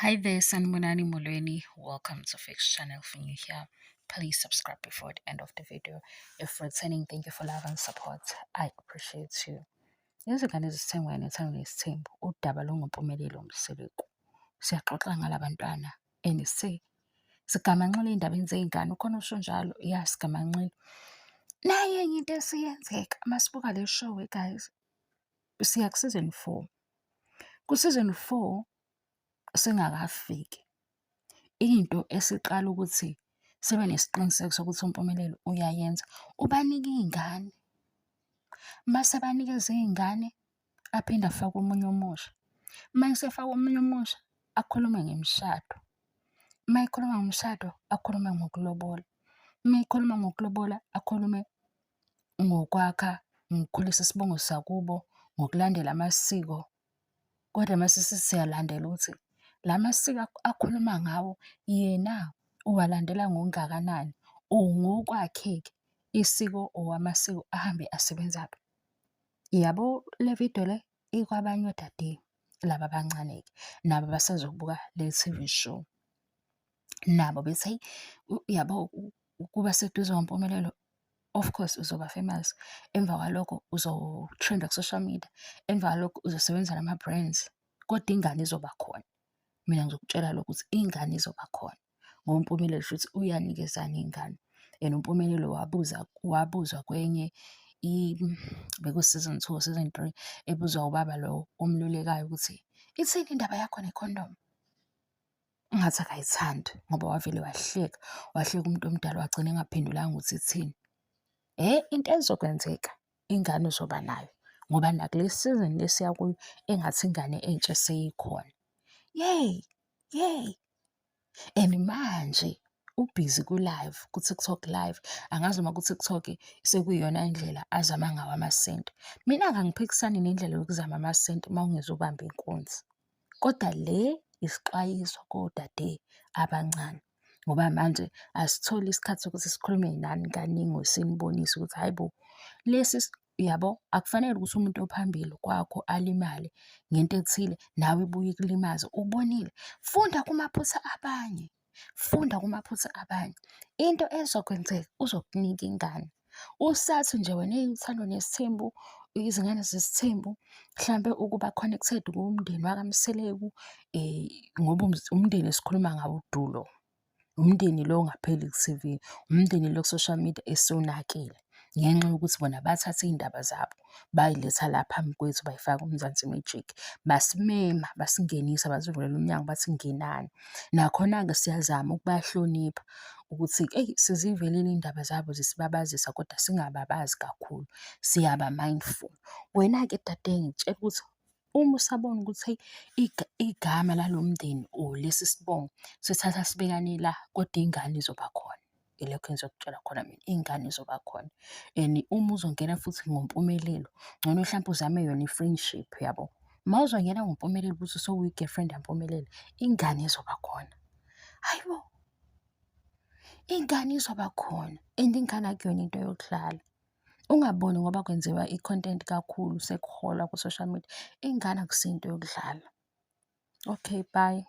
Hi there, Sanmunani Molweni. Welcome to Fix Channel. If you're new here, please subscribe before the end of the video. If returning, thank you for love and support. I appreciate you. Izingane zithengwa nethando nesithembu udaba lungumpumelelo umseleko. Siyaxoxa ngalabantwana and sigamanxile ey'ndabeni zey'ngane ukhona usho njalo ya sigamanxile. Naye enye into esiyenzeka masibuka le show guys. Siya ku-season 4. Ku-season 4 singakafiki. Into esiqala ukuthi sibe nesiqiniseko sokuthi uMpumelelo uyayenza, ubanika iy'ngane. Mase banikeza iy'ngane, aphinde afake omunye omusha. Uma esefaka omunye omusha, akhulume ngemishado. Uma ekhuluma ngomshado, akhulume ngokulobola. Uma ekhuluma ngokulobola, akhulume ngokwakha, ngokukhulisa isibongo sakubo, ngokulandela amasiko. Kodwa mase siyalandela ukuthi la masiko akhuluma ngawo yena uwalandela ngokungakanani, ngokwakhe-ke isiko or amasiko ahambe asebenzaphi. Yabo le video le ikwabanye odade laba abancane-ke nabo basazobuka le TV show. Nabo bethi yabo ukuba seduze koMpumelelo, of course uzoba famous. Emva kwalokho uzo-trenda ku-social media. Emva kwalokho uzosebenza nama-brands. Kodwa ingane izoba khona. Mina ngizokutshela lokhu ukuthi ingane izoba khona. Ngoba uMpumelelo futhi uyanikezana iy'ngane. And uMpumelelo wabuzwa kwenye beku-season 2 season 3 ebuzwa ubaba lo omlulekayo ukuthi ithini indaba yakho nekhondomu? Engathi akayithandi ngoba wavele wahleka umuntu omdala wagcina engaphendulanga ukuthi ithini. Into ezokwenzeka ingane uzoba nayo ngoba nakule season lesiya kuyo engathi ingane entsha seyikhona. Yay! And manje ubhizi ku-live, ku-TikTok live. Angazi noma ku-TikTok sekuyiyona indlela azama ngawo amasenti. Mina angiphikisani nendlela yokuzama amasenti uma ungezubamba inkunzi. Kodwa le isixwayiso kodade abancane. Ngoba manje asitholi isikhathi sokuthi sikhulume nani kaningi sinibonise ukuthi hayi bo, lesi yabo akufanele ukuthi umuntu ophambili kwakho alimale ngento ethile nawe ibuye ikulimaze. Ubonile, funda kumaphutha abanye. Into ezokwenzeka uzokunika ingane. Usathi nje wena uthando nesithembu, izingane zesithembu, mhlampe ukuba connected kumndeni wakaMseleku, ngoba umndeni esikhuluma ngawo udulo. Umndeni lo ongapheli ku-TV, umndeni lo ku-social media esiwunakile. Ngenxa yokuthi bona bathatha iy'ndaba zabo bayiletha la phambi kwethu bayifaka kuMzansi Magic. Basimema, basingenisa, basivulela umnyango bathi ngenani. Nakhona-ke siyazama ukubahlonipha ukuthi sizivelile iy'ndaba zabo zisibabazisa kodwa singababazi kakhulu, siyaba mindful. Wena-ke dade ngitshela ukuthi uma usabona ukuthi igama lalo mndeni or lesi sibongo sithatha sibekane la, kodwa ingane izoba khona. Ilokho engizokutshela khona mina, ingane izoba khona. And uma uzongena futhi ngoMpumelelo, ngcono hlampe uzame yona i-friendship yabo. Uma uzongena ngoMpumelelo ukuthi sowuyi-girlfriend yaMpumelelo, ingane izoba khona. Hayibo, ingane izoba khona and ingane akuyona into yokudlala. Ungaboni ngoba kwenziwa i-content kakhulu sekuholwa ku-social media. Ingane akusiyo into yokudlala. Okay, bye.